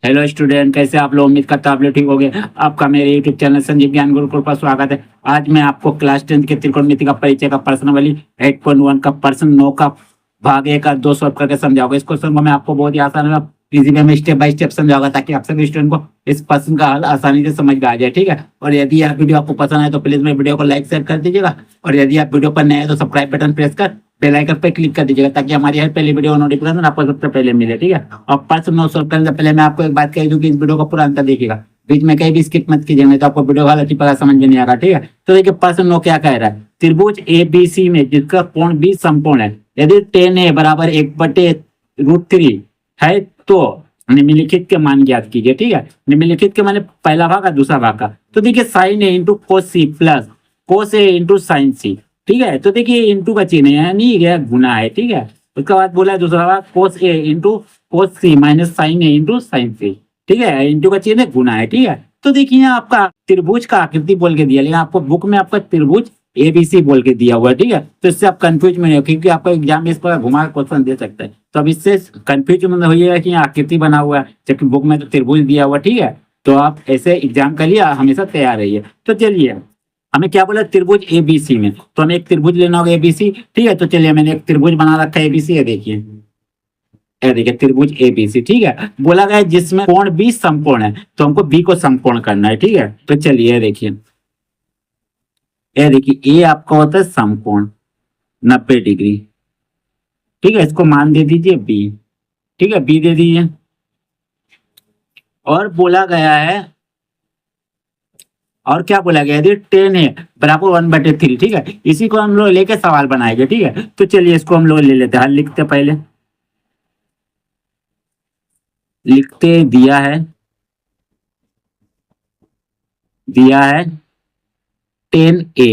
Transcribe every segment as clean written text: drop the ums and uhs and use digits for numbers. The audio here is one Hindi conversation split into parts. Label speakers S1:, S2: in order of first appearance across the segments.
S1: हेलो स्टूडेंट, कैसे आप लोग? उम्मीद करता हूं आप लोग ठीक हो गए। आपका मेरे यूट्यूब चैनल संजीव ज्ञान गुरुकुल पर स्वागत है। आज मैं आपको क्लास 10 के त्रिकोणमिति का परिचय का प्रश्नावली 8.1 का प्रश्न 9 का भाग 1 का 2 सॉल्व करके समझाऊंगा। इस क्वेश्चन को मैं आपको बहुत ही आसान और इजी वे में स्टेप बाय स्टेप समझाऊंगा ताकि आप सभी स्टूडेंट को इस प्रश्न का हल आसानी से समझ में आ जाए। ठीक है, और यदि यह वीडियो आपको पसंद आए तो प्लीज मेरे वीडियो को लाइक शेयर कर दीजिएगा, और यदि आप वीडियो पर नए हैं तो सब्सक्राइब बटन प्रेस कर बेल आइकन पर क्लिक कर दीजिएगा ताकि हमारी हर पहली वीडियो नोटिफिकेशन आपको सबसे पहले मिले। ठीक है, और प्रश्न 9 सॉल्व करने से पहले मैं आपको एक बात कह दूं कि इस वीडियो को पूरा अंतर देखिएगा, बीच में कहीं भी स्किप मत कीजिएगा, नहीं तो आपको वीडियो का अच्छी तरह समझ में नहीं आएगा। ठीक है, तो देखिए प्रश्न 9 क्या कह रहा है। त्रिभुज ए बी सी में जिसका कोण बी समकोण है, यदि tan a बराबर 1/√3 है तो निम्नलिखित के मान ज्ञात कीजिए। ठीक है, निम्नलिखित के माने पहला भाग और दूसरा भाग का। तो देखिए sin a into cos c plus cos a into sin c। ठीक है, तो देखिए इंटू का चिन्ह है यानी यह गुना है। ठीक है, उसके बाद बोला है दूसरा भाग cos a into cos c minus sin a into sin c। ठीक है, इंटू का चिन्ह गुना है। ठीक है, तो देखिए यहाँ आपका त्रिभुज का आकृति बोल के दिया, लेकिन आपको बुक में आपका त्रिभुज एबीसी बोल के दिया हुआ है। ठीक है, तो इससे आप कंफ्यूज में नहीं हो, क्योंकि आपका एग्जाम में इस पर घुमा क्वेश्चन दे सकता है, तो अब इससे कंफ्यूज मत होइएगा कि यहाँ आकृति बना हुआ है जबकि बुक में तो त्रिभुज दिया हुआ। ठीक है, तो आप ऐसे एग्जाम के लिए हमेशा तैयार रहिए। तो चलिए हमें क्या बोला, त्रिभुज एबीसी में, तो हमें एक त्रिभुज लेना होगा एबीसी। ठीक है, तो चलिए मैंने एक त्रिभुज बना रखा है एबीसी, ये देखिए, ये देखिए त्रिभुज एबीसी। ठीक है, बोला गया जिसमें कोण बी समकोण है, तो हमको बी को समकोण करना है। ठीक है, तो चलिए देखिए, ये देखिए ए आपका होता है समकोण 90 डिग्री। ठीक है, इसको मान दे दीजिए बी। ठीक है, बी दे दीजिए, और बोला गया है, और क्या बोला गया, यदि tan a बराबर 1/3। ठीक है, इसी को हम लोग लेके सवाल बनाएंगे। ठीक है, तो चलिए इसको हम लोग ले लेते हैं, हल लिखते हैं। पहले लिखते दिया है tan a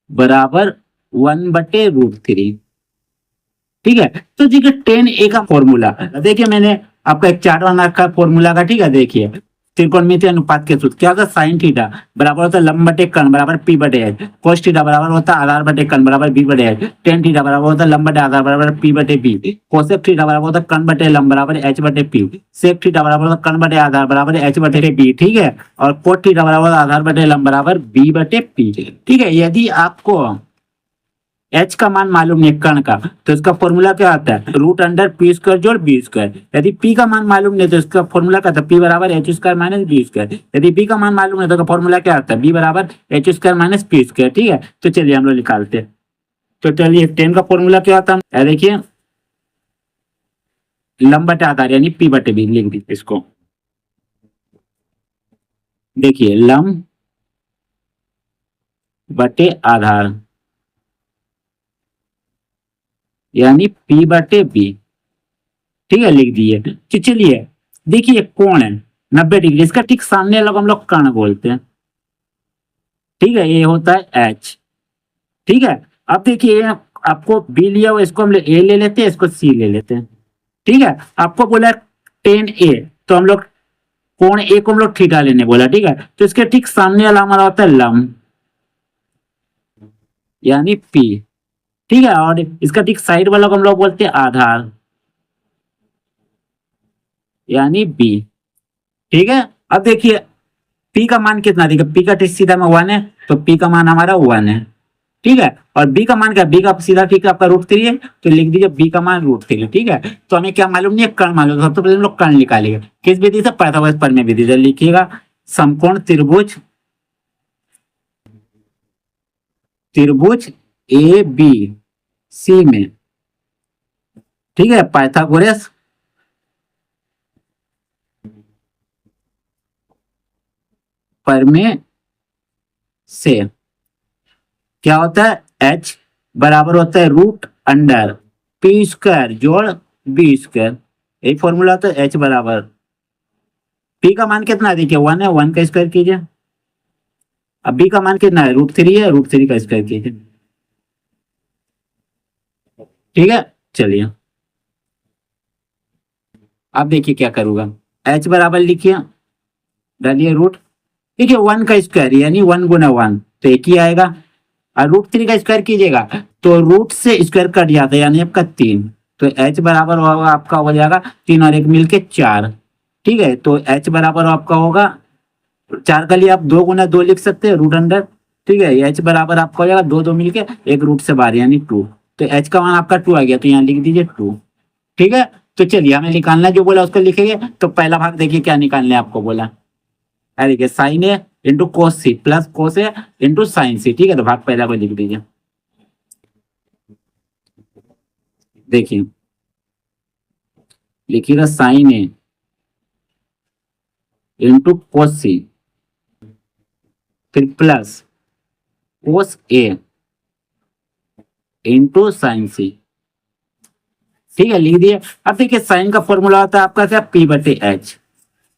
S1: बराबर 1/√3। ठीक है, तो देखिए tan a का फॉर्मूला देखिए, मैंने आपका एक चार्ट बना रखा है फॉर्मूला का। ठीक है, देखिए त्रिकोणमिति अनुपात के सूत्र क्या होता है, साइन थीटा बराबर होता है लंब बटे कर्ण बराबर पी बटे एच, कोस थीटा बराबर होता है आधार बटे कर्ण बराबर बी बटे एच, टेन थीटा बराबर होता है लंब बटे आधार बराबर पी बटे बी, कोसेक थीटा बराबर होता है कर्ण बटे लंब बराबर एच बटे पी, सेक थीटा बराबर होता है कर्ण बटे आधार बराबर एच बटे बी। ठीक है, और कोट थीटा बराबर आधार बटे लंब बराबर बी बटे पी। ठीक है, यदि आपको एच का मान मालूम नहीं कर्ण का, तो इसका फॉर्मूला क्या आता है, √पी² जोड़ बी स्क्वायर। यदि पी का मान मालूम नहीं तो इसका फॉर्मूला क्या था, पी बराबर h² माइनस बी स्क्वायर। यदि पी का मान मालूम नहीं तो फॉर्मूला क्या आता है, बी बराबर h² माइनस पी स्क्वायर। ठीक है, तो चलिए हम लोग निकालते हैं। तो चलिए tan का फॉर्मूला क्या आता है, देखिए लंब बटे आधार यानी पी बटे बी लिख दी इसको। देखिए लंब बटे आधार यानी पी बटे बी। ठीक है, लिख दिए। तो चलिए देखिए कोण है 90 डिग्री, इसका ठीक सामने वाला को हम लोग कर्ण बोलते हैं। ठीक है, ये होता है एच। ठीक है, अब देखिए आपको बी लिया हुआ, इसको हम लोग ए ले लेते हैं, इसको सी ले लेते हैं। ठीक है, आपको बोला tan a, तो हम लोग कोण ए को हम लोग थीटा लेने बोला। ठीक है, तो इसके ठीक सामने वाला हमारा होता है लंब यानी पी। ठीक है, और इसका ठीक साइड वाला को हम लोग बोलते हैं आधार यानी बी। ठीक है, अब देखिए पी का मान कितना, देखिए पी का ठीक सीधा में 1 है, तो पी का मान हमारा 1 है। ठीक है, और बी का मान क्या, बी का सीधा ठीक है आपका √3 है, तो लिख दीजिए बी का मान √3। ठीक है, तो हमें क्या मालूम नहीं है, कर्ण मालूम, सबसे पहले हम लोग कर्ण निकालेंगे। किस विधि से, पाइथागोरस प्रमेय विधि से। लिखिएगा समकोण त्रिभुज ए बी सी में, ठीक है, पाइथागोरस प्रमेय से क्या होता है, h बराबर होता है √p² जोड़ बी स्क्वायर। यही फॉर्मूला होता है, h बराबर p का मान कितना है, देखिए 1 है, 1 का स्क्वायर कीजिए। अब b का मान कितना है, √3 है, √3 का स्क्वायर कीजिए। ठीक है, चलिए अब देखिए क्या करूंगा, h बराबर लिखिए, डालिए रूट, देखिए 1 का स्क्वायर यानी 1 गुना 1 तो एक ही आएगा, और √3 का स्क्वायर कीजिएगा तो रूट से स्क्वायर कट जाता है यानी आपका 3। तो h बराबर होगा आपका हो जाएगा 3 और 1 मिलके 4। ठीक है, तो h बराबर आपका होगा 4 का लिए आप 2 गुना 2 लिख सकते हैं रूट अंडर। ठीक है, h बराबर आपका हो जाएगा 2 2 मिलके एक रूट से बाहर यानी 2। तो h का मान आपका 2 आ गया, तो यहाँ लिख दीजिए 2। ठीक है, तो चलिए हमें निकालना है, जो बोला उसको लिखेंगे। तो पहला भाग देखिए क्या निकालने आपको बोला। अरे देखिए sine A into cos C plus cos A into sine C. ठीक है, तो भाग पहला को लिख दीजिए। देखिए लिखिएगा साइन ए इंटू कोस सी फिर plus cos A into sine C. ठीक है, लिख दिए। अब देखिए साइन का फॉर्मूला होता है आपका क्या, पी बटे एच।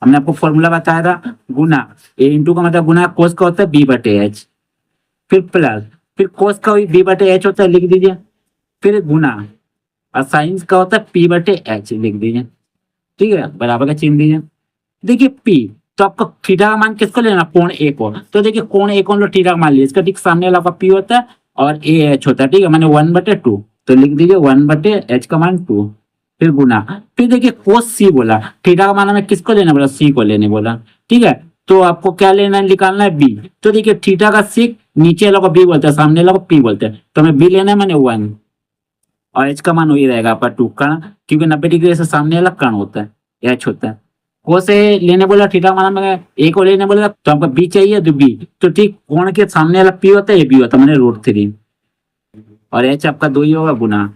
S1: हमने आपको फॉर्मूला बताया था, गुना ए इंटू का मतलब गुना कोस का होता है बी बटे एच, फिर प्लस फिर कोस का बी बटे एच होता है, लिख दीजिए। फिर गुना और साइन का होता है पी बटे एच, लिख दीजिए। ठीक है, बराबर का चिन्ह दीजिए। देखिए पी, तो आपको थीटा का मान किसको लेना, कोण ए को। तो देखिए कोण ए को लो थीटा का मान लिया, इसका ठीक सामने वाला आपका पी होता है और ए एच होता है। ठीक है, मैंने 1/2, तो लिख दीजिए 1/h का मान 2। फिर गुना, फिर देखिए कोस सी बोला, थीटा का मान हमें किसको लेना बोला, सी को लेने बोला। ठीक है, तो आपको क्या लेना है, निकालना है बी। तो देखिए थीटा का सेक नीचे वाला को बी बोलते हैं, सामने वाला को पी बोलते हैं, तो हमें बी लेना है मैंने 1, और एच का मान वही रहेगा आपका 2 कर्ण, क्योंकि 90 डिग्री से सामने वाला कर्ण होता है, एच होता है। को से लेने बोला थीटा मान में ए को लेने बोला, तो हमको बी चाहिए, तो बी। तो ठीक कोण के सामने वाला पी होता है, ये बी होता है, मैंने √3, और एच आपका 2 ही होगा गुना।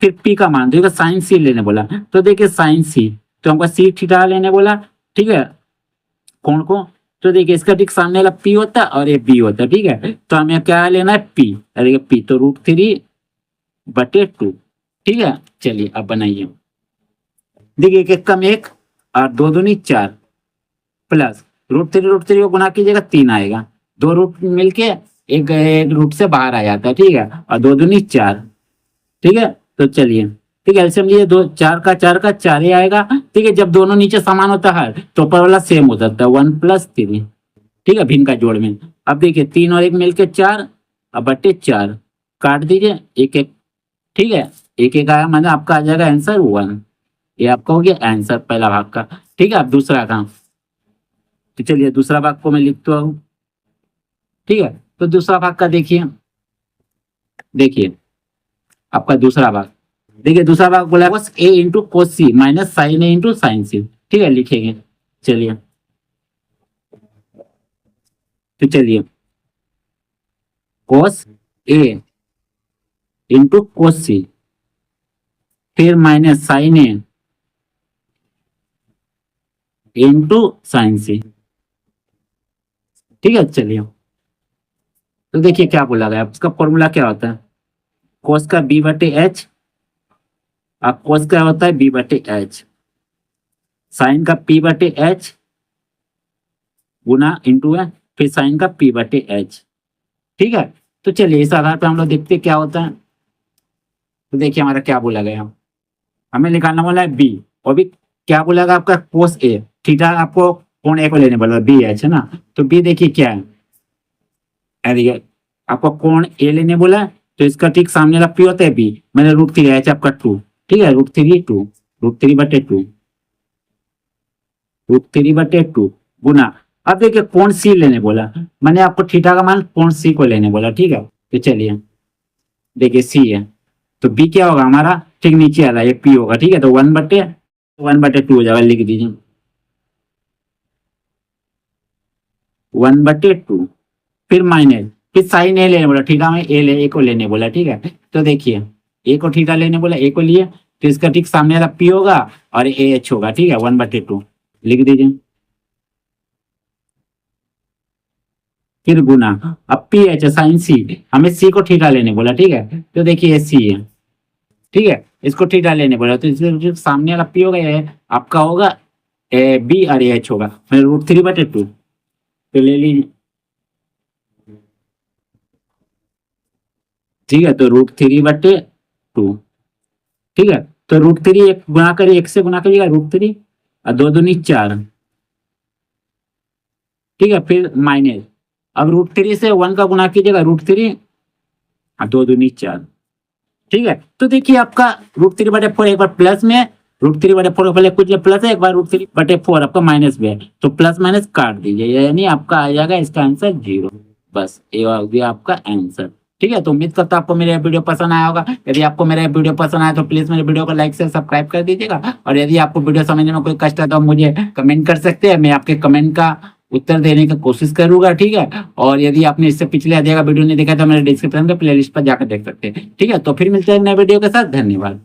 S1: फिर पी का मान देखिए साइन सी लेने बोला, तो देखिए साइन सी, तो हमको सी थीटा लेने बोला। ठीक है, कोण को, तो देखिए इसका ठीक सामने वाला पी होता है और ये बी होता है। ठीक है, तो हमें क्या लेना है, पी। अरे पी तो √3/2। ठीक है, चलिए अब बनाइए। देखिए एक कम एक और 2 दूनी 4 प्लस √3 को गुना कीजिएगा 3 आएगा, 2 रूट मिलके एक रूट से बाहर आ जाता है। ठीक है, और 2 दूनी 4। ठीक है, तो चलिए, ठीक है, एलसीएम लिए 2 4 का 4 ही आएगा। ठीक है, जब दोनों नीचे समान होता है तो ऊपर वाला सेम हो जाता है, 1 + 3। ठीक है, भिन्न का जोड़ में। अब देखिए 3 और 1 मिलके 4, अब बटे 4 काट दीजिए, एक एक। ठीक है, एक एक आया, मतलब आपका आ जाएगा आंसर 1। ये आपका हो गया आंसर पहला भाग का। ठीक है, अब दूसरा काम, तो चलिए दूसरा भाग को मैं लिखता हूँ। ठीक है, तो दूसरा भाग का देखिए, देखिए आपका दूसरा भाग, देखिए दूसरा भाग बोला कोस A into cos C minus sign A into sine C. ठीक है, लिखेंगे। चलिए, तो चलिए कोस ए इंटू कोस सी फिर minus sign A into sine C. ठीक है, चलिए, तो देखिए क्या बोला गया, उसका फॉर्मूला क्या होता है, कोस का बी बटे एच, अब कोस का होता है बी बटे एच, साइन का पी बटे एच गुना इंटू है, फिर साइन का पी बटे एच। ठीक है, तो चलिए इस आधार पर हम लोग देखते हैं क्या होता है। तो देखिए हमारा क्या बोला गया, हमें निकालना बोला है बी, और भी क्या बोलेगा आपका कोस ए, थीटा आपको कोण ए को लेने बोला, बी एच है ना। तो बी देखिए क्या है, अरे आपको कोण ए लेने बोला, तो इसका ठीक सामने वाला पी होता है बी, मैंने √3 एच आपका 2। ठीक है, √3 √3/2 गुना। अब देखिए कोण सी लेने बोला, मैंने आपको थीटा का मान कोण सी को लेने बोला। ठीक है, तो चलिए देखिए सी है, तो बी क्या होगा हमारा, ठीक नीचे आ रहा है ये पी होगा। ठीक है, तो 1/2 हो जाएगा, लिख दीजिए 1/2। फिर माइनस, फिर साइन ए लेने बोला, थीटा में ए को लेने बोला। ठीक है, तो देखिए ए को थीटा लेने बोला, ए को लिए, तो इसका ठीक सामने वाला पी होगा और ए एच होगा। ठीक है, 1/2 लिख दीजिए। फिर गुना, अब पी एच साइन सी, हमें सी को थीटा लेने बोला। ठीक है, तो देखिए सी है। ठीक है, इसको थीटा लेने बोला, तो इसके जो सामने वाला पी होगा ये आपका होगा ए बी और एच होगा, फिर √3/2 तो ले लीजिए। ठीक है, तो √3/2। ठीक है, तो √3 एक गुना करिए, एक से गुना करिएगा √3 और 2 दूनी 4। ठीक है, फिर माइनस, अब √3 से 1 का गुना कीजिएगा √3 और 2 दूनी 4। ठीक है। तो देखिए आपका √3/4 एक बार प्लस में है, √3/4 के पहले कुछ प्लस है, एक बार √3/4 आपका माइनस में है, तो प्लस माइनस काट दीजिए, यानी आपका आ जाएगा इसका आंसर 0। बस ये हो गया आपका आंसर। ठीक है, तो उम्मीद करता हूं आपको मेरा वीडियो पसंद आया होगा। यदि आपको मेरा वीडियो पसंद आया तो प्लीज मेरे वीडियो को लाइक से सब्सक्राइब कर दीजिएगा, और यदि आपको वीडियो समझने में कोई कष्ट है तो आप मुझे कमेंट कर सकते हैं, मैं आपके कमेंट का उत्तर देने की कोशिश करूंगा। ठीक है, और यदि आपने इससे पिछले आधे का वीडियो नहीं देखा तो मेरे डिस्क्रिप्शन में प्लेलिस्ट पर जाकर देख सकते हैं। ठीक है, तो फिर मिलते हैं नए वीडियो के साथ। धन्यवाद।